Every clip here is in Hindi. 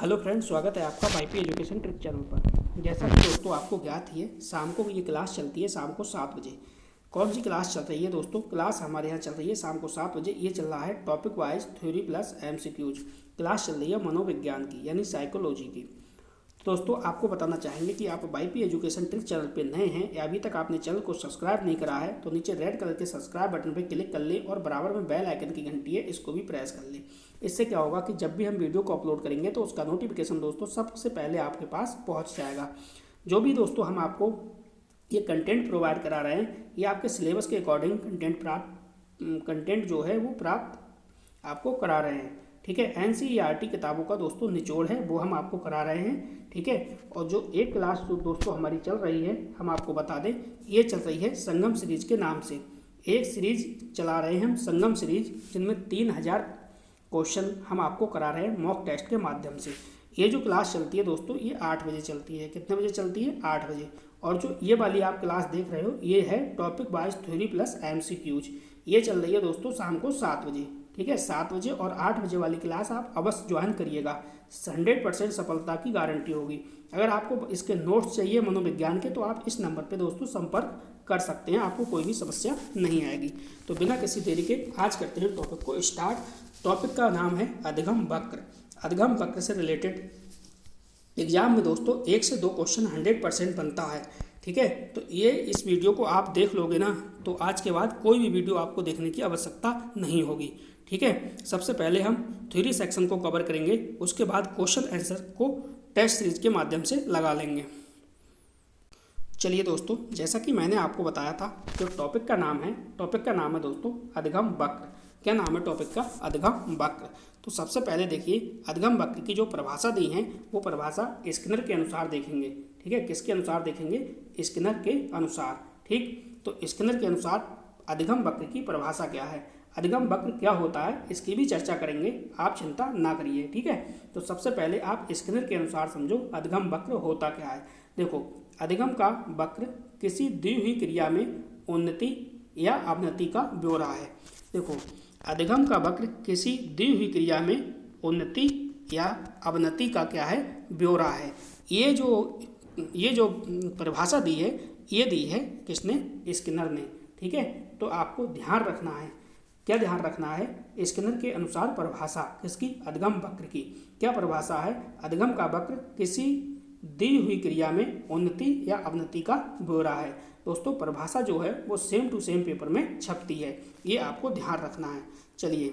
हेलो फ्रेंड्स, स्वागत है आपका वाईपी एजुकेशन ट्रिक चैनल पर। जैसा कि दोस्तों आपको ज्ञात ही है, शाम को ये क्लास चलती है शाम को 7 बजे। कौन सी क्लास चल रही है दोस्तों? क्लास हमारे यहाँ चल रही है शाम को 7 बजे। ये चल रहा है topic wise theory plus MCQs. Class चल रही है मनोविज्ञान की, यानी साइकोलॉजी की। दोस्तों आपको बताना चाहेंगे कि आप वाईपी एजुकेशन ट्रिक चैनल पे नए हैं या अभी तक आपने चैनल को सब्सक्राइब नहीं करा है तो नीचे रेड कलर के सब्सक्राइब बटन पे क्लिक कर लें और बराबर में बेल आइकन की घंटी है, इसको भी प्रेस कर लें। इससे क्या होगा कि जब भी हम वीडियो को अपलोड करेंगे तो उसका नोटिफिकेशन दोस्तों सबसे पहले आपके पास पहुँच जाएगा। जो भी दोस्तों हम आपको ये कंटेंट प्रोवाइड करा रहे हैं, ये आपके सिलेबस के अकॉर्डिंग कंटेंट जो है वो प्राप्त आपको करा रहे हैं। ठीक है, एनसीईआरटी किताबों का दोस्तों निचोड़ है वो हम आपको करा रहे हैं। ठीक है, और जो एक क्लास जो दोस्तों हमारी चल रही है, हम आपको बता दें, ये चल रही है संगम सीरीज के नाम से। एक सीरीज चला रहे हैं हम संगम सीरीज, जिनमें 3000 क्वेश्चन हम आपको करा रहे हैं मॉक टेस्ट के माध्यम से। ये जो क्लास चलती है दोस्तों, ये 8 बजे चलती है। कितने बजे चलती है? 8 बजे। और जो ये वाली आप क्लास देख रहे हो, ये है topic wise theory plus MCQs. ये चल रही है दोस्तों शाम को 7 बजे। ठीक है, 7 बजे और 8 बजे वाली क्लास आप अवश्य ज्वाइन करिएगा। 100% सफलता की गारंटी होगी। अगर आपको इसके नोट्स चाहिए मनोविज्ञान के, तो आप इस नंबर पे दोस्तों संपर्क कर सकते हैं, आपको कोई भी समस्या नहीं आएगी। तो बिना किसी देरी के आज करते हैं टॉपिक को स्टार्ट। टॉपिक का नाम है अधिगम वक्र। अधिगम वक्र से रिलेटेड एग्जाम में दोस्तों 1 से 2 क्वेश्चन 100% बनता है। ठीक है, तो ये इस वीडियो को आप देख लोगे ना, तो आज के बाद कोई भी वीडियो आपको देखने की आवश्यकता नहीं होगी। ठीक है, सबसे पहले हम थ्योरी सेक्शन को कवर करेंगे, उसके बाद क्वेश्चन आंसर को टेस्ट सीरीज के माध्यम से लगा लेंगे। चलिए दोस्तों, जैसा कि मैंने आपको बताया था, जो टॉपिक का नाम है दोस्तों अधिगम वक्र। क्या नाम है टॉपिक का? अधिगम वक्र। तो सबसे पहले देखिए, अधिगम वक्र की जो परिभाषा दी है वो परिभाषा स्किनर के अनुसार देखेंगे। ठीक है, किसके अनुसार देखेंगे? स्किनर के अनुसार। ठीक, तो स्किनर के अनुसार अधिगम वक्र की परिभाषा क्या है, अधिगम वक्र क्या होता है, इसकी भी चर्चा करेंगे, आप चिंता ना करिए। ठीक है, तो सबसे पहले आप स्किनर के अनुसार समझो अधिगम वक्र होता क्या है। देखो, अधिगम का वक्र किसी दी हुई क्रिया में उन्नति या अवनति का ब्यौरा है। देखो, अधिगम का वक्र किसी दी हुई क्रिया में उन्नति या अवनति का क्या है? ब्यौरा है। ये जो परिभाषा दी है, ये दी है किसने? स्किनर ने। ठीक है, तो आपको ध्यान रखना है, क्या ध्यान रखना है? स्किनर के अनुसार परिभाषा किसकी? अधिगम वक्र की। क्या परिभाषा है? अधिगम का वक्र किसी दी हुई क्रिया में उन्नति या अवनति का ब्यौरा है। दोस्तों परिभाषा जो है वो सेम टू सेम पेपर में छपती है, ये आपको ध्यान रखना है। चलिए,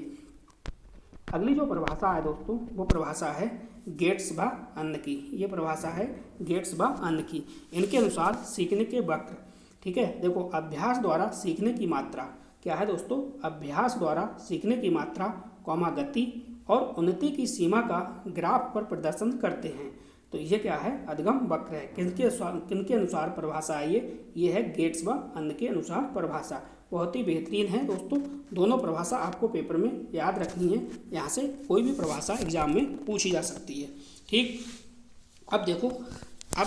अगली जो परिभाषा है दोस्तों, वो परिभाषा है गेट्स व अन्य की। ये परिभाषा है गेट्स व अन्य की। इनके अनुसार सीखने के वक्र, ठीक है, देखो, अभ्यास द्वारा सीखने की मात्रा क्या है दोस्तों? अभ्यास द्वारा सीखने की मात्रा, गति और उन्नति की सीमा का ग्राफ पर प्रदर्शन करते हैं। तो ये क्या है? अधिगम वक्र है। किनके अनुसार परिभाषा है ये है गेट्स व अन्य के अनुसार परिभाषा। बहुत ही बेहतरीन है दोस्तों, दोनों परिभाषा आपको पेपर में याद रखनी है, यहाँ से कोई भी परिभाषा एग्जाम में पूछी जा सकती है। ठीक, अब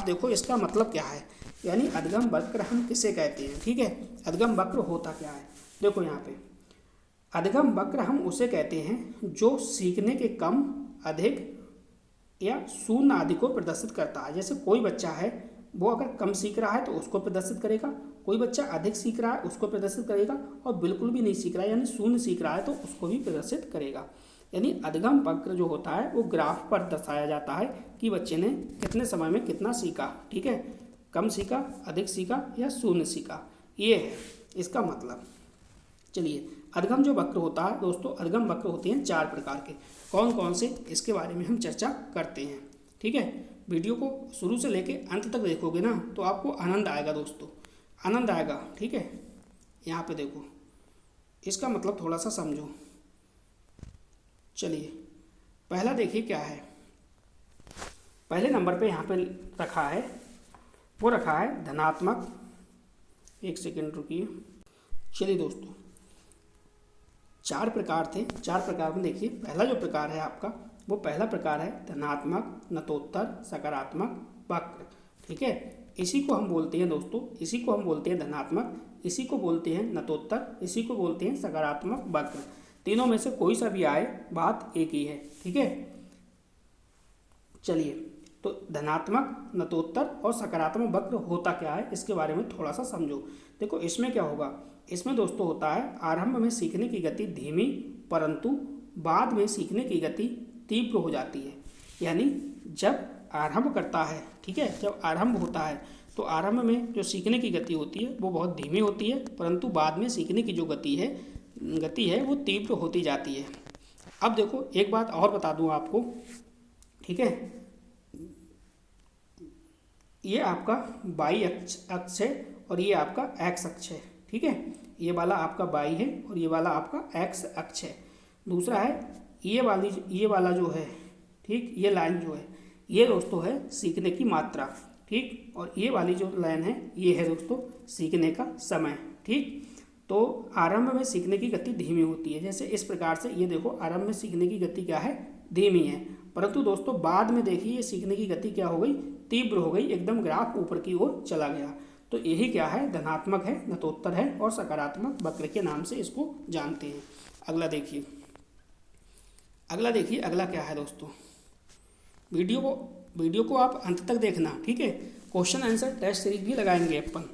देखो इसका मतलब क्या है, यानी अधिगम वक्र हम किसे कहते हैं। ठीक है, अधिगम वक्र होता क्या है? देखो यहाँ पे, अधिगम वक्र हम उसे कहते हैं जो सीखने के कम, अधिक या शून्य आदि को प्रदर्शित करता है। जैसे कोई बच्चा है, वो अगर कम सीख रहा है तो उसको प्रदर्शित करेगा, कोई बच्चा अधिक सीख रहा है उसको प्रदर्शित करेगा, और बिल्कुल भी नहीं सीख रहा है यानी शून्य सीख रहा है तो उसको भी प्रदर्शित करेगा। यानी अधिगम वक्र जो होता है वो ग्राफ पर दर्शाया जाता है कि बच्चे ने कितने समय में कितना सीखा। ठीक है, कम सीखा, अधिक सीखा या शून्य सीखा, ये है इसका मतलब। चलिए, अधिगम जो वक्र होता है दोस्तों, अधिगम वक्र होते हैं 4 प्रकार के। कौन कौन से, इसके बारे में हम चर्चा करते हैं। ठीक है, वीडियो को शुरू से लेके अंत तक देखोगे ना तो आपको आनंद आएगा दोस्तों, आनंद आएगा। ठीक है, यहाँ पे देखो, इसका मतलब थोड़ा सा समझो। चलिए, पहला देखिए क्या है। पहले नंबर पे यहाँ पे रखा है, वो रखा है धनात्मक। 1 सेकेंड रुकिए। चलिए दोस्तों, 4 प्रकार थे, 4 प्रकार में देखिए, पहला जो प्रकार है आपका, वो पहला प्रकार है धनात्मक, नतोत्तर, सकारात्मक वक्र। ठीक है, इसी को हम बोलते हैं दोस्तों, इसी को हम बोलते हैं धनात्मक, इसी को बोलते हैं नतोत्तर, इसी को बोलते हैं सकारात्मक वक्र। तीनों में से कोई सा भी आए, बात एक ही है। ठीक है, चलिए, तो धनात्मक, नतोत्तर और सकारात्मक वक्र होता क्या है इसके बारे में थोड़ा सा समझो। देखो इसमें क्या होगा, इसमें दोस्तों होता है आरंभ में सीखने की गति धीमी परंतु बाद में सीखने की गति तीव्र हो जाती है। यानी जब आरंभ करता है, ठीक है, जब आरंभ होता है तो आरंभ में जो सीखने की गति होती है वो बहुत धीमी होती है, परंतु बाद में सीखने की जो गति है वो तीव्र होती जाती है। अब देखो एक बात और बता दूं आपको, ठीक है, ये आपका वाई अक्ष है और ये आपका एक्स अक्ष है, ठीक है, ये वाला आपका वाई है और ये वाला आपका एक्स अक्ष है। दूसरा है ये वाला जो है, ठीक, ये लाइन जो है ये दोस्तों है सीखने की मात्रा, ठीक, और ये वाली जो लाइन है ये है दोस्तों सीखने का समय, ठीक। तो आरंभ में सीखने की गति धीमी होती है, जैसे इस प्रकार से ये देखो आरंभ में सीखने की गति क्या है, धीमी है, परंतु दोस्तों बाद में देखिए ये सीखने की गति क्या हो गई, तीव्र हो गई, एकदम ग्राफ ऊपर की ओर चला गया। तो यही क्या है, धनात्मक है, नतोत्तर है और सकारात्मक वक्र के नाम से इसको जानते हैं। अगला देखिए, अगला क्या है दोस्तों, वीडियो को आप अंत तक देखना, ठीक है, क्वेश्चन आंसर टेस्ट सीरीज भी लगाएंगे अपन।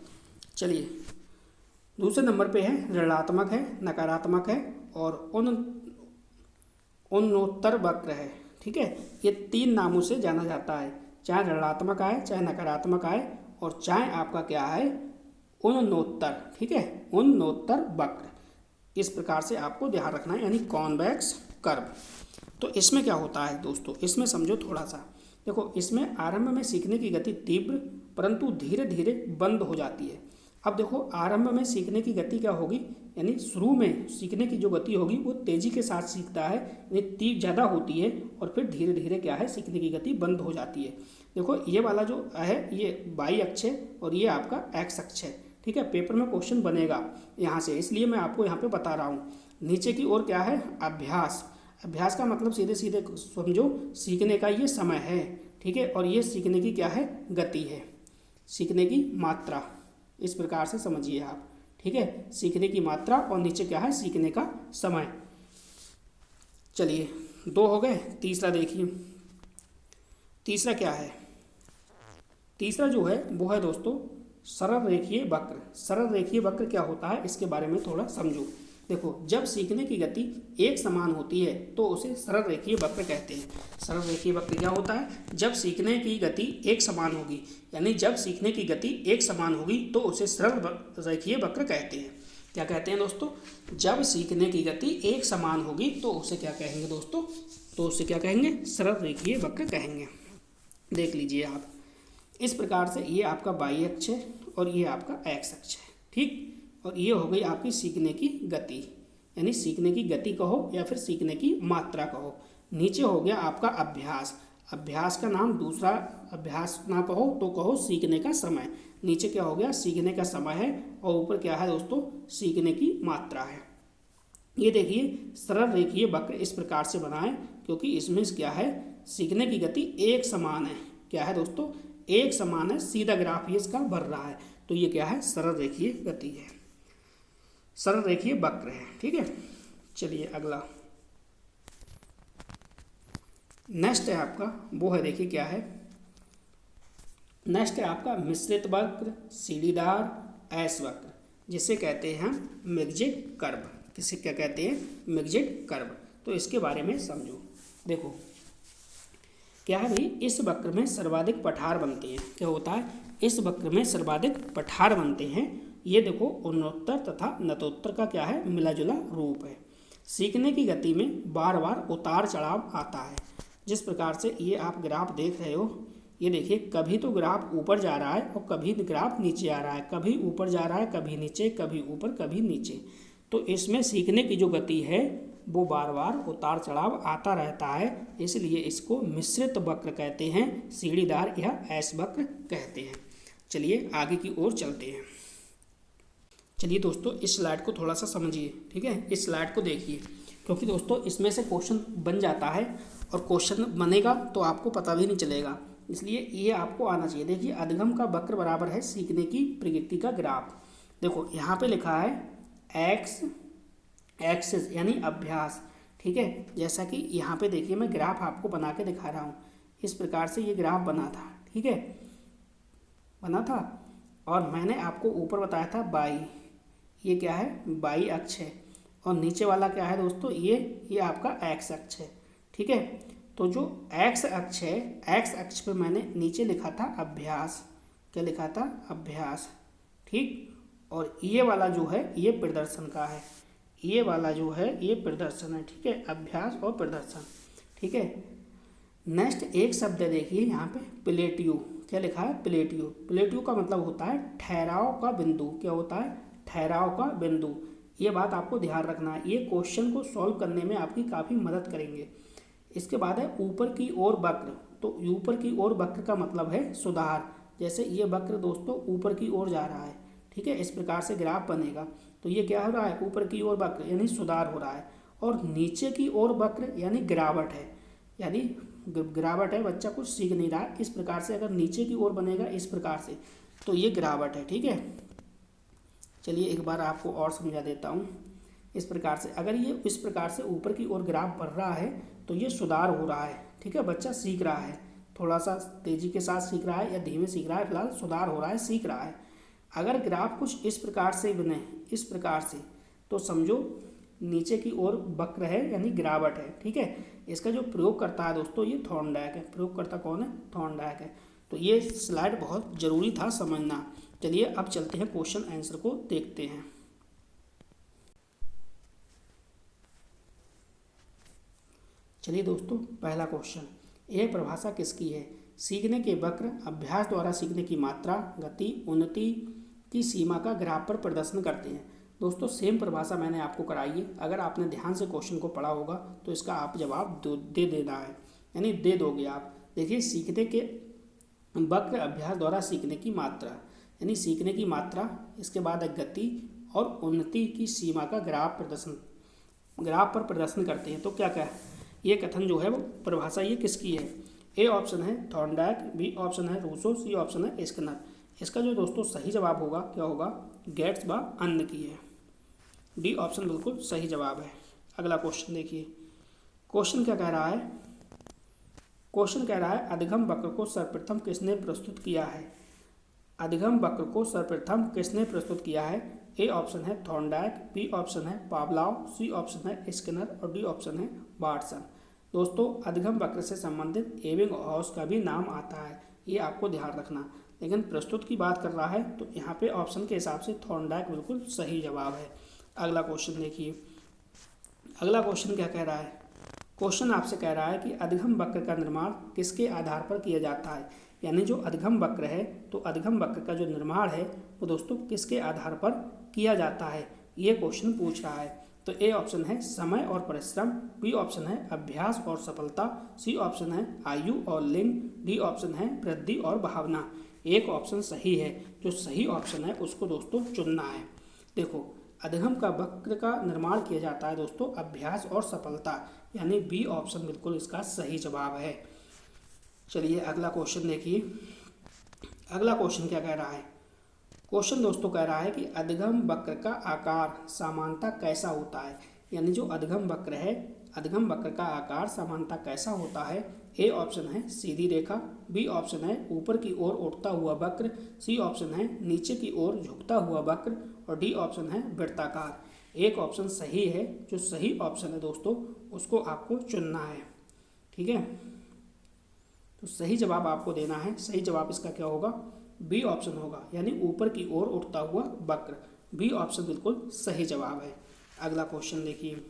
चलिए दूसरे नंबर पे है ऋणात्मक है, नकारात्मक है और उन्नोत्तर वक्र है, ठीक है। ये तीन नामों से जाना जाता है, चाहे ऋणात्मक आए, चाहे नकारात्मक आए और चाहे आपका क्या है उन्नोत्तर, ठीक है, उन्नोत्तर वक्र। इस प्रकार से आपको ध्यान रखना है, यानी कॉन्वेक्स कर्व। तो इसमें क्या होता है दोस्तों, इसमें समझो थोड़ा सा। देखो इसमें आरंभ में सीखने की गति तीव्र परंतु धीरे धीरे बंद हो जाती है। अब देखो आरंभ में सीखने की गति क्या होगी, यानी शुरू में सीखने की जो गति होगी वो तेजी के साथ सीखता है, यानी तीव्र ज़्यादा होती है और फिर धीरे धीरे क्या है सीखने की गति बंद हो जाती है। देखो ये वाला जो है ये वाई अक्ष है और ये आपका एक्स अक्ष है, ठीक है। पेपर में क्वेश्चन बनेगा यहाँ से, इसलिए मैं आपको यहाँ पे बता रहा हूँ। नीचे की ओर क्या है, अभ्यास। अभ्यास का मतलब सीधे सीधे समझो सीखने का ये समय है, ठीक है, और ये सीखने की क्या है, गति है, सीखने की मात्रा। इस प्रकार से समझिए आप, ठीक है, सीखने की मात्रा और नीचे क्या है सीखने का समय। चलिए दो हो गए, तीसरा देखिए, तीसरा क्या है, तीसरा जो है वो है दोस्तों सरल रेखीय वक्र। सरल रेखीय वक्र क्या होता है इसके बारे में थोड़ा समझो। देखो जब सीखने की गति एक समान होती है तो उसे सरल रेखीय वक्र कहते हैं। सरल रेखीय वक्र क्या होता है, जब सीखने की गति एक समान होगी, यानी जब सीखने की गति एक समान होगी तो उसे सरल रेखीय वक्र कहते हैं। क्या कहते हैं दोस्तों, जब सीखने की गति एक समान होगी तो उसे क्या कहेंगे दोस्तों, तो उसे क्या कहेंगे, सरल रेखीय वक्र कहेंगे। देख लीजिए आप, इस प्रकार से ये आपका वाई अक्ष है और ये आपका एक्स अक्ष है, ठीक, और ये हो गई आपकी सीखने की गति, यानी सीखने की गति कहो या फिर सीखने की मात्रा कहो। नीचे हो गया आपका अभ्यास। अभ्यास का नाम दूसरा अभ्यास ना कहो तो कहो सीखने का समय। नीचे क्या हो गया, सीखने का समय है और ऊपर क्या है दोस्तों, सीखने की मात्रा है। ये देखिए सरल रेखीय वक्र इस प्रकार से बना है क्योंकि इसमें क्या है, सीखने की गति एक समान है। क्या है दोस्तों, एक समान है, सीधा ग्राफ ये इसका बढ़ रहा है, तो ये क्या है, सरल रेखीय गति है, सरल रेखीय वक्र है, ठीक है। चलिए अगला नेक्स्ट है आपका, वो है देखिए क्या है, नेक्स्ट है आपका मिश्रित वक्र, सीढ़ीदार एस वक्र, जिसे कहते हैं मिक्स्ड कर्व। किसे क्या कहते हैं, मिक्स्ड कर्व। तो इसके बारे में समझो। देखो क्या है भाई, इस वक्र में सर्वाधिक पठार बनते हैं। क्या होता है, इस वक्र में सर्वाधिक पठार बनते हैं। ये देखो उन्नोत्तर तथा नतोत्तर का क्या है, मिला जुला रूप है। सीखने की गति में बार बार उतार चढ़ाव आता है। जिस प्रकार से ये आप ग्राफ देख रहे हो, ये देखिए कभी तो ग्राफ ऊपर जा रहा है और कभी ग्राफ नीचे आ रहा है, कभी ऊपर जा रहा है, कभी नीचे, कभी ऊपर, कभी नीचे। तो इसमें सीखने की जो गति है वो बार बार उतार चढ़ाव आता रहता है, इसलिए इसको मिश्रित वक्र कहते हैं, सीढ़ीदार या एस वक्र कहते हैं। चलिए आगे की ओर चलते हैं। चलिए दोस्तों इस स्लाइड को थोड़ा सा समझिए, ठीक है, इस स्लाइड को देखिए, क्योंकि दोस्तों इसमें से क्वेश्चन बन जाता है और क्वेश्चन बनेगा तो आपको पता भी नहीं चलेगा, इसलिए ये आपको आना चाहिए। देखिए अधिगम का वक्र बराबर है सीखने की प्रगति का ग्राफ। देखो यहाँ पे लिखा है एक्स एक्सिस यानी अभ्यास, ठीक है। जैसा कि यहाँ पे देखिए मैं ग्राफ आपको बना के दिखा रहा हूँ, इस प्रकार से ये ग्राफ बना था, ठीक है, बना था। और मैंने आपको ऊपर बताया था बाई, ये क्या है, बाई अक्ष है, और नीचे वाला क्या है दोस्तों, ये आपका एक्स अक्ष है, ठीक है। तो जो एक्स अक्ष है, एक्स अक्ष पे मैंने नीचे लिखा था अभ्यास, क्या लिखा था, अभ्यास, ठीक। और ये वाला जो है ये प्रदर्शन का है, ये वाला जो है ये प्रदर्शन है, ठीक है, अभ्यास और प्रदर्शन, ठीक है। नेक्स्ट एक शब्द देखिए यहाँ पे, प्लेट्यू, क्या लिखा है, प्लेट्यू। प्लेट्यू का मतलब होता है ठहराव का बिंदु, क्या होता है, ठहराव का बिंदु। ये बात आपको ध्यान रखना है, ये क्वेश्चन को सॉल्व करने में आपकी काफ़ी मदद करेंगे। इसके बाद है ऊपर की ओर वक्र, तो ऊपर की ओर वक्र का मतलब है सुधार। जैसे ये वक्र दोस्तों ऊपर की ओर जा रहा है, ठीक है, इस प्रकार से ग्राफ बनेगा, तो ये क्या हो रहा है, ऊपर की ओर वक्र यानी सुधार हो रहा है। और नीचे की ओर वक्र यानी गिरावट है, यानी गिरावट है, बच्चा कुछ सीख नहीं रहा है। इस प्रकार से अगर नीचे की ओर बनेगा इस प्रकार से, तो ये गिरावट है, ठीक है। चलिए एक बार आपको और समझा देता हूँ। इस प्रकार से अगर ये इस प्रकार से ऊपर की ओर ग्राफ बढ़ रहा है तो ये सुधार हो रहा है, ठीक है, बच्चा सीख रहा है, थोड़ा सा तेजी के साथ सीख रहा है या धीमे सीख रहा है, फिलहाल सुधार हो रहा है, सीख रहा है। अगर ग्राफ कुछ इस प्रकार से बने, इस प्रकार से, तो समझो नीचे की ओर वक्र है यानी गिरावट है, ठीक है। इसका जो प्रयोग करता है दोस्तों ये थॉर्नडायक है, प्रयोग करता कौन है, थॉर्नडायक है। तो ये स्लाइड बहुत ज़रूरी था समझना। चलिए अब चलते हैं क्वेश्चन आंसर को देखते हैं। चलिए दोस्तों पहला क्वेश्चन, यह परिभाषा किसकी है, सीखने के वक्र अभ्यास द्वारा सीखने की मात्रा, गति, उन्नति की सीमा का ग्राफ पर प्रदर्शन करते हैं। दोस्तों सेम परिभाषा मैंने आपको कराई है, अगर आपने ध्यान से क्वेश्चन को पढ़ा होगा तो इसका आप जवाब दे देना है, यानी दे दोगे आप। देखिए सीखने के वक्र अभ्यास द्वारा सीखने की मात्रा, यानी सीखने की मात्रा, इसके बाद है गति और उन्नति की सीमा का ग्राफ पर प्रदर्शन करते हैं। तो क्या क्या है ये कथन जो है वो परिभाषा ये किसकी है, ए ऑप्शन है थॉर्नडायक, बी ऑप्शन है रूसो, सी ऑप्शन है स्किनर। इसका जो दोस्तों सही जवाब होगा क्या होगा, गेट्स व अन्य की है, डी ऑप्शन बिल्कुल सही जवाब है। अगला क्वेश्चन देखिए, क्वेश्चन क्या कह रहा है, क्वेश्चन कह रहा है अधिगम वक्र को सर्वप्रथम किसने प्रस्तुत किया है, अधिगम वक्र को सर्वप्रथम किसने प्रस्तुत किया है। ए ऑप्शन है थॉर्नडायक, बी ऑप्शन है पावलाव, सी ऑप्शन है स्किनर और डी ऑप्शन है वाटसन। दोस्तों अधिगम वक्र से संबंधित एबिंगहॉस का भी नाम आता है, ये आपको ध्यान रखना। लेकिन प्रस्तुत की बात कर रहा है तो यहाँ पे ऑप्शन के हिसाब से थॉर्नडायक बिल्कुल सही जवाब है। अगला क्वेश्चन देखिए, अगला क्वेश्चन क्या कह रहा है, क्वेश्चन आपसे कह रहा है कि अधिगम वक्र का निर्माण किसके आधार पर किया जाता है, यानी जो अधिगम वक्र है तो अधिगम वक्र का जो निर्माण है वो दोस्तों किसके आधार पर किया जाता है, ये क्वेश्चन पूछ रहा है। तो ए ऑप्शन है समय और परिश्रम, बी ऑप्शन है अभ्यास और सफलता, सी ऑप्शन है आयु और लिंग, डी ऑप्शन है वृद्धि और भावना। एक ऑप्शन सही है, जो सही ऑप्शन है उसको दोस्तों चुनना है। देखो अधिगम का वक्र का निर्माण किया जाता है दोस्तों अभ्यास और सफलता, यानी बी ऑप्शन बिल्कुल इसका सही जवाब है। चलिए अगला क्वेश्चन देखिए, अगला क्वेश्चन क्या कह रहा है, क्वेश्चन दोस्तों कह रहा है कि अधिगम वक्र का आकार सामान्यतः कैसा होता है, यानी जो अधिगम वक्र है, अधिगम वक्र का आकार सामान्यतः कैसा होता है। ए ऑप्शन है सीधी रेखा, बी ऑप्शन है ऊपर की ओर उठता हुआ वक्र, सी ऑप्शन है नीचे की ओर झुकता हुआ वक्र और डी ऑप्शन है वृत्ताकार। एक ऑप्शन सही है, जो सही ऑप्शन है दोस्तों उसको आपको चुनना है, ठीक है। तो सही जवाब आपको देना है, सही जवाब इसका क्या होगा, बी ऑप्शन होगा, यानी ऊपर की ओर उठता हुआ वक्र, बी ऑप्शन बिल्कुल सही जवाब है। अगला क्वेश्चन देखिए,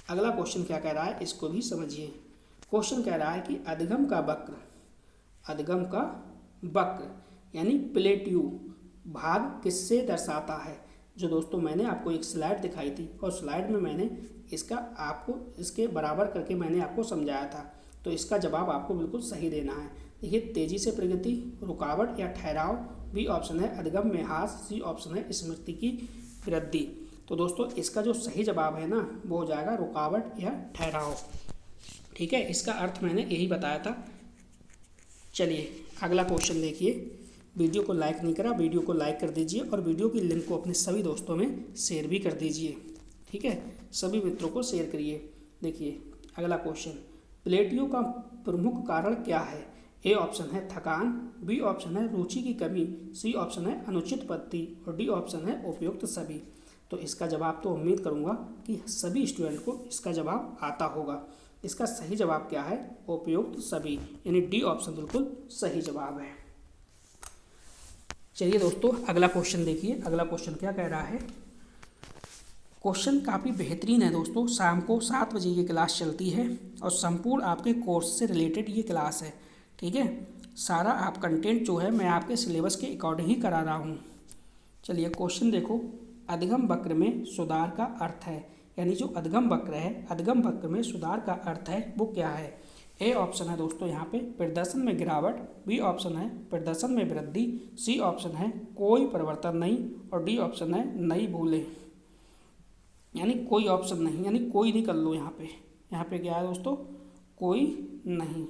अगला क्वेश्चन क्या कह रहा है इसको भी समझिए। क्वेश्चन कह रहा है कि अधिगम का वक्र, अधिगम का वक्र यानी प्लेट्यू भाग किससे दर्शाता है। जो दोस्तों मैंने आपको एक स्लाइड दिखाई थी और स्लाइड में मैंने इसका आपको इसके बराबर करके मैंने आपको समझाया था, तो इसका जवाब आपको बिल्कुल सही देना है। देखिए तेजी से प्रगति, रुकावट या ठहराव, बी ऑप्शन है अधिगम में ह्रास, सी ऑप्शन है स्मृति की वृद्धि। तो दोस्तों इसका जो सही जवाब है ना वो हो जाएगा रुकावट या ठहराव, ठीक है, इसका अर्थ मैंने यही बताया था। चलिए अगला क्वेश्चन देखिए, वीडियो को लाइक नहीं करा, वीडियो को लाइक कर दीजिए और वीडियो की लिंक को अपने सभी दोस्तों में शेयर भी कर दीजिए, ठीक है, सभी मित्रों को शेयर करिए। देखिए अगला क्वेश्चन, प्लेटियो का प्रमुख कारण क्या है? ए ऑप्शन है थकान, बी ऑप्शन है रुचि की कमी, सी ऑप्शन है अनुचित पद्धति और डी ऑप्शन है उपयुक्त सभी। तो इसका जवाब तो उम्मीद करूंगा कि सभी स्टूडेंट को इसका जवाब आता होगा। इसका सही जवाब क्या है? उपयुक्त सभी, यानी डी ऑप्शन बिल्कुल सही जवाब है। चलिए दोस्तों अगला क्वेश्चन देखिए। अगला क्वेश्चन क्या कह रहा है? क्वेश्चन काफ़ी बेहतरीन है दोस्तों। शाम को 7 बजे ये क्लास चलती है और संपूर्ण आपके कोर्स से रिलेटेड ये क्लास है, ठीक है। सारा आप कंटेंट जो है मैं आपके सिलेबस के अकॉर्डिंग ही करा रहा हूँ। चलिए क्वेश्चन देखो। अधगम वक्र में सुधार का अर्थ है, यानी जो अधगम वक्र है, अधगम वक्र में सुधार का अर्थ है वो क्या है? ए ऑप्शन है दोस्तों यहाँ पे प्रदर्शन में गिरावट, बी ऑप्शन है प्रदर्शन में वृद्धि, सी ऑप्शन है कोई परिवर्तन नहीं और डी ऑप्शन है नई भूलें। यानी कोई ऑप्शन नहीं, यानी कोई नहीं कर लो यहाँ पे क्या है दोस्तों? कोई नहीं।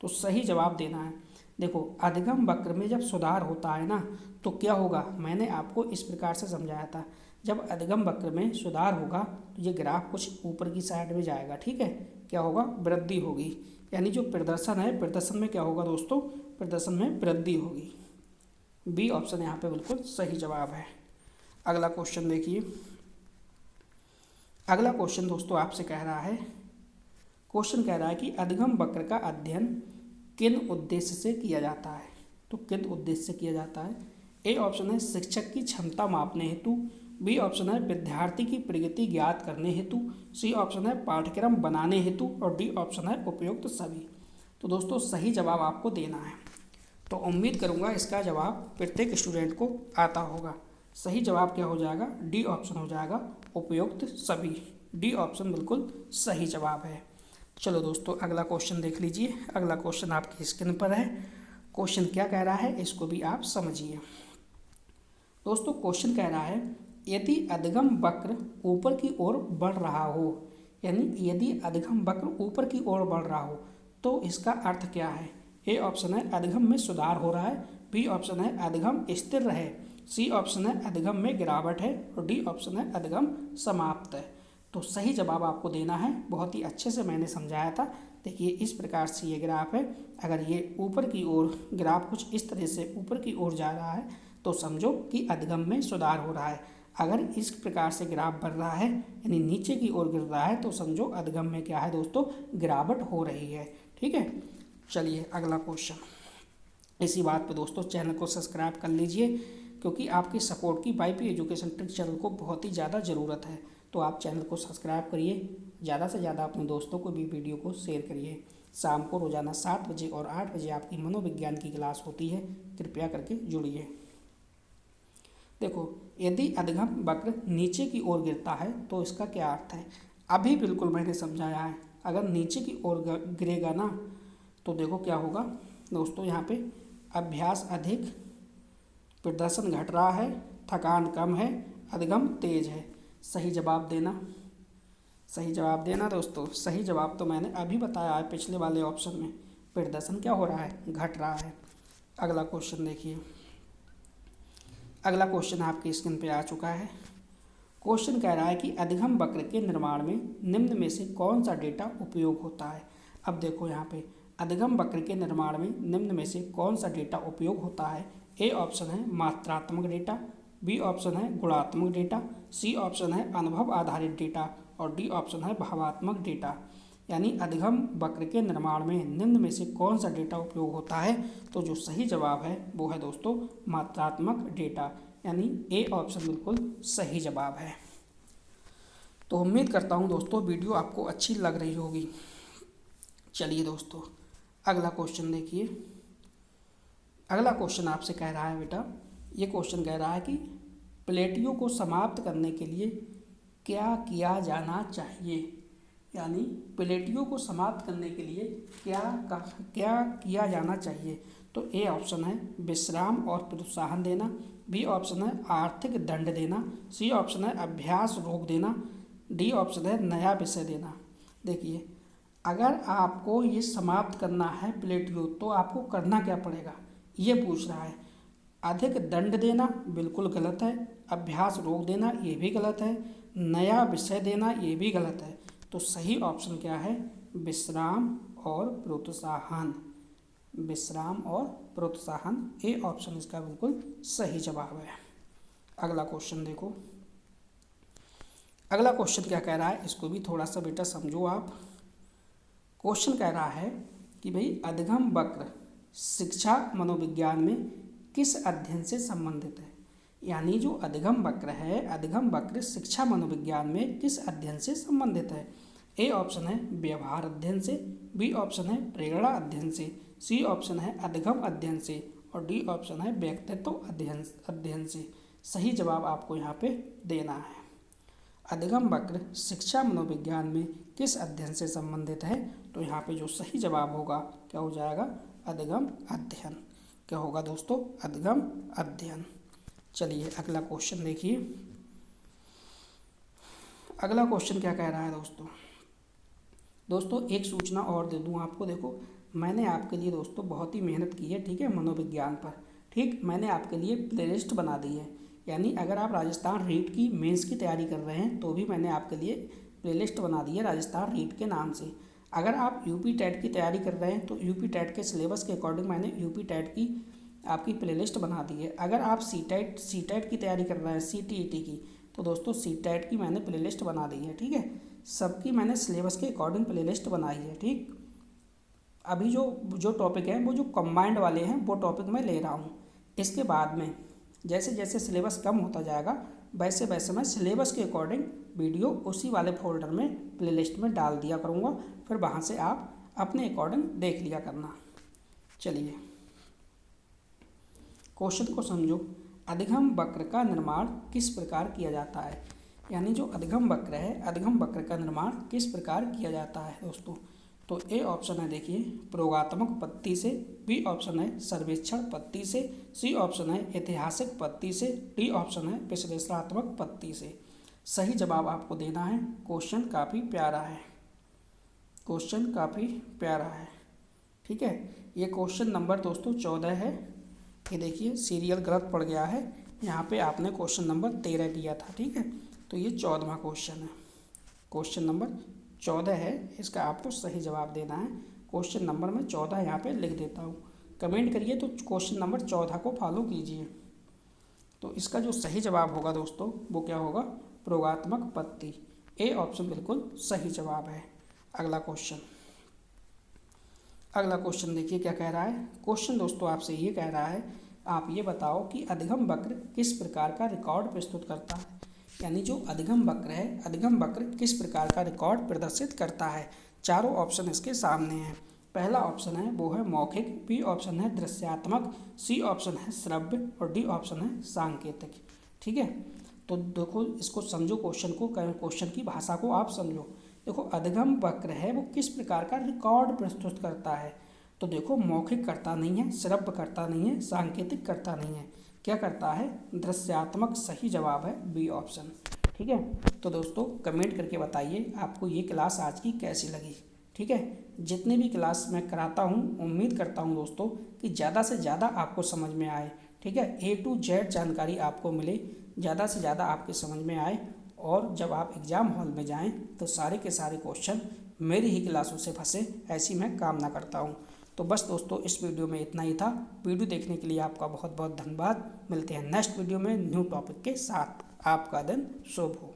तो सही जवाब देना है। देखो अधगम वक्र में जब सुधार होता है ना तो क्या होगा? मैंने आपको इस प्रकार से समझाया था। जब अधगम वक्र में सुधार होगा तो ये ग्राफ कुछ ऊपर की साइड में जाएगा, ठीक है। क्या होगा? वृद्धि होगी। यानी जो प्रदर्शन है, प्रदर्शन में क्या होगा दोस्तों? प्रदर्शन में वृद्धि होगी। बी ऑप्शन यहाँ पे बिल्कुल सही जवाब है। अगला क्वेश्चन देखिए। अगला क्वेश्चन दोस्तों आपसे कह रहा है, क्वेश्चन कह रहा है कि अधगम वक्र का अध्ययन किन उद्देश्य से किया जाता है? तो किन उद्देश्य से किया जाता है? ए ऑप्शन है शिक्षक की क्षमता मापने हेतु, बी ऑप्शन है विद्यार्थी की प्रगति ज्ञात करने हेतु, सी ऑप्शन है पाठ्यक्रम बनाने हेतु और डी ऑप्शन है उपयुक्त सभी। तो दोस्तों सही जवाब आपको देना है। तो उम्मीद करूंगा इसका जवाब प्रत्येक स्टूडेंट को आता होगा। सही जवाब क्या हो जाएगा? डी ऑप्शन हो जाएगा उपयुक्त सभी। डी ऑप्शन बिल्कुल सही जवाब है। चलो दोस्तों अगला क्वेश्चन देख लीजिए। अगला क्वेश्चन आपकी स्क्रीन पर है। क्वेश्चन क्या कह रहा है इसको भी आप समझिए। दोस्तों क्वेश्चन कह रहा है यदि अधगम वक्र ऊपर की ओर बढ़ रहा हो, यानी यदि अधगम वक्र ऊपर की ओर बढ़ रहा हो तो इसका अर्थ क्या है? ए ऑप्शन है अधगम में सुधार हो रहा है, बी ऑप्शन है अधगम स्थिर रहे, सी ऑप्शन है अधगम में गिरावट है और डी ऑप्शन है अधगम समाप्त है। तो सही जवाब आपको देना है। बहुत ही अच्छे से मैंने समझाया था। देखिए इस प्रकार से ये ग्राफ है। अगर ये ऊपर की ओर ग्राफ कुछ इस तरह से ऊपर की ओर जा रहा है तो समझो कि अधगम में सुधार हो रहा है। अगर इस प्रकार से ग्राफ बढ़ रहा है यानी नीचे की ओर गिर रहा है तो समझो अधगम में क्या है दोस्तों? गिरावट हो रही है, ठीक है। चलिए अगला क्वेश्चन। इसी बात पे दोस्तों चैनल को सब्सक्राइब कर लीजिए क्योंकि आपकी सपोर्ट की वाईपी एजुकेशन ट्रिक चैनल को बहुत ही ज़्यादा ज़रूरत है। तो आप चैनल को सब्सक्राइब करिए, ज़्यादा से ज़्यादा अपने दोस्तों को भी वीडियो को शेयर करिए। शाम को रोज़ाना 7 बजे और 8 बजे आपकी मनोविज्ञान की क्लास होती है, कृपया करके जुड़िए। देखो यदि अधगम वक्र नीचे की ओर गिरता है तो इसका क्या अर्थ है? अभी बिल्कुल मैंने समझाया है। अगर नीचे की ओर गिरेगा ना तो देखो क्या होगा दोस्तों? यहाँ पे अभ्यास अधिक, प्रदर्शन घट रहा है, थकान कम है, अधगम तेज है। सही जवाब देना, सही जवाब देना दोस्तों। सही जवाब तो मैंने अभी बताया है पिछले वाले ऑप्शन में। प्रदर्शन क्या हो रहा है? घट रहा है। अगला क्वेश्चन देखिए। अगला क्वेश्चन आपकी स्क्रीन पे आ चुका है। क्वेश्चन कह रहा है कि अधगम वक्र के निर्माण में निम्न में से कौन सा डेटा उपयोग होता है? अब देखो यहाँ पे अधगम वक्र के निर्माण में निम्न में से कौन सा डेटा उपयोग होता है? ए ऑप्शन है मात्रात्मक डेटा, बी ऑप्शन है गुणात्मक डेटा, सी ऑप्शन है अनुभव आधारित डेटा और डी ऑप्शन है भावात्मक डेटा। यानी अधगम वक्र के निर्माण में निम्न में से कौन सा डेटा उपयोग होता है? तो जो सही जवाब है वो है दोस्तों मात्रात्मक डेटा, यानी ए ऑप्शन बिल्कुल सही जवाब है। तो उम्मीद करता हूँ दोस्तों वीडियो आपको अच्छी लग रही होगी। चलिए दोस्तों अगला क्वेश्चन देखिए। अगला क्वेश्चन आपसे कह रहा है बेटा, ये क्वेश्चन कह रहा है कि प्लेटियो को समाप्त करने के लिए क्या किया जाना चाहिए? यानी प्लेटियो को समाप्त करने के लिए क्या किया जाना चाहिए? तो ए ऑप्शन है विश्राम और प्रोत्साहन देना, बी ऑप्शन है आर्थिक दंड देना, सी ऑप्शन है अभ्यास रोक देना, डी ऑप्शन है नया विषय देना। देखिए अगर आपको ये समाप्त करना है प्लेटियो तो आपको करना क्या पड़ेगा ये पूछ रहा है। अधिक दंड देना बिल्कुल गलत है, अभ्यास रोक देना ये भी गलत है, नया विषय देना ये भी गलत है। तो सही ऑप्शन क्या है? विश्राम और प्रोत्साहन। विश्राम और प्रोत्साहन, ए ऑप्शन इसका बिल्कुल सही जवाब है। अगला क्वेश्चन देखो, अगला क्वेश्चन क्या कह रहा है, इसको भी थोड़ा सा बेटा समझो आप। क्वेश्चन कह रहा है कि भाई अधिगम वक्र शिक्षा मनोविज्ञान में किस अध्ययन से संबंधित है? यानी जो अधिगम वक्र है, अधिगम वक्र शिक्षा मनोविज्ञान में किस अध्ययन से संबंधित है? ए ऑप्शन है व्यवहार अध्ययन से, बी ऑप्शन है प्रेरणा अध्ययन से, सी ऑप्शन है अधिगम अध्ययन से और डी ऑप्शन है व्यक्तित्व अध्ययन से। सही जवाब आपको यहाँ पे देना है। अधिगम वक्र शिक्षा मनोविज्ञान में किस अध्ययन से संबंधित है? तो यहाँ पे जो सही जवाब होगा क्या हो जाएगा? अधिगम अध्ययन। क्या होगा दोस्तों? अधिगम अध्ययन। चलिए अगला क्वेश्चन देखिए। अगला क्वेश्चन क्या कह रहा है दोस्तों एक सूचना और दे दूं आपको। देखो मैंने आपके लिए दोस्तों बहुत ही मेहनत की है, ठीक है, मनोविज्ञान पर। ठीक, मैंने आपके लिए प्लेलिस्ट बना दी है। यानी अगर आप राजस्थान रीट की मेंस की तैयारी कर रहे हैं तो भी मैंने आपके लिए प्लेलिस्ट बना दी है राजस्थान रीट के नाम से। अगर आप यूपी टेट की तैयारी कर रहे हैं तो यूपी टेट के सिलेबस के अकॉर्डिंग मैंने यूपी टेट की आपकी प्लेलिस्ट बना दी है। अगर आप सी टेट की तैयारी कर रहे हैं, CTET की, तो दोस्तों सी टेट की मैंने प्लेलिस्ट बना दी है। ठीक है, सबकी मैंने सिलेबस के अकॉर्डिंग प्लेलिस्ट बनाई है। ठीक, अभी जो टॉपिक है वो जो कंबाइंड वाले हैं वो टॉपिक मैं ले रहा हूँ। इसके बाद में जैसे जैसे सिलेबस कम होता जाएगा वैसे वैसे मैं सिलेबस के अकॉर्डिंग वीडियो उसी वाले फोल्डर में प्लेलिस्ट में डाल दिया करूँगा, फिर वहाँ से आप अपने अकॉर्डिंग देख लिया करना। चलिए क्वेश्चन को समझो। अधिगम वक्र का निर्माण किस प्रकार किया जाता है? यानी जो अधिगम वक्र है, अधिगम वक्र का निर्माण किस प्रकार किया जाता है दोस्तों? तो ए ऑप्शन है देखिए प्रयोगात्मक पद्धति से, बी ऑप्शन है सर्वेक्षण पद्धति से, सी ऑप्शन है ऐतिहासिक पद्धति से, डी ऑप्शन है विश्लेषणात्मक पद्धति से। सही जवाब आपको देना है। क्वेश्चन काफ़ी प्यारा है, क्वेश्चन काफ़ी प्यारा है। ठीक है, ये क्वेश्चन नंबर दोस्तों 14 है। ये देखिए सीरियल गलत पड़ गया है, यहाँ पे आपने क्वेश्चन नंबर 13 दिया था। ठीक है, तो ये 14वां क्वेश्चन है, क्वेश्चन नंबर 14 है, इसका आपको सही जवाब देना है। क्वेश्चन नंबर मैं 14 यहाँ पे लिख देता हूँ, कमेंट करिए तो क्वेश्चन नंबर 14 को फॉलो कीजिए। तो इसका जो सही जवाब होगा दोस्तों वो क्या होगा? प्रयोगात्मक पद्धति। ए ऑप्शन बिल्कुल सही जवाब है। अगला क्वेश्चन, अगला क्वेश्चन देखिए क्या कह रहा है। क्वेश्चन दोस्तों आपसे ये कह रहा है, आप ये बताओ कि अधिगम वक्र किस प्रकार का रिकॉर्ड प्रस्तुत करता है? यानी जो अधिगम वक्र है, अधिगम वक्र किस प्रकार का रिकॉर्ड प्रदर्शित करता है? चारों ऑप्शन इसके सामने हैं। पहला ऑप्शन है वो है मौखिक, बी ऑप्शन है दृश्यात्मक, सी ऑप्शन है श्रव्य और डी ऑप्शन है सांकेतिक। ठीक है, तो देखो इसको समझो, क्वेश्चन को, क्वेश्चन की भाषा को आप समझो। देखो अधिगम वक्र है वो किस प्रकार का रिकॉर्ड प्रस्तुत करता है? तो देखो मौखिक करता नहीं है, श्रव्य करता नहीं है, सांकेतिक करता नहीं है, क्या करता है? दृश्यात्मक। सही जवाब है बी ऑप्शन। ठीक है, तो दोस्तों कमेंट करके बताइए आपको ये क्लास आज की कैसी लगी। ठीक है, जितने भी क्लास मैं कराता हूँ उम्मीद करता हूँ दोस्तों कि ज़्यादा से ज़्यादा आपको समझ में आए। ठीक है, A to Z जानकारी आपको मिले, ज़्यादा से ज़्यादा आपके समझ में आए, और जब आप एग्ज़ाम हॉल में जाएं तो सारे के सारे क्वेश्चन मेरी ही क्लासों से फंसे, ऐसी मैं कामना करता हूं। तो बस दोस्तों इस वीडियो में इतना ही था। वीडियो देखने के लिए आपका बहुत बहुत धन्यवाद। मिलते हैं नेक्स्ट वीडियो में न्यू टॉपिक के साथ। आपका दिन शुभ हो।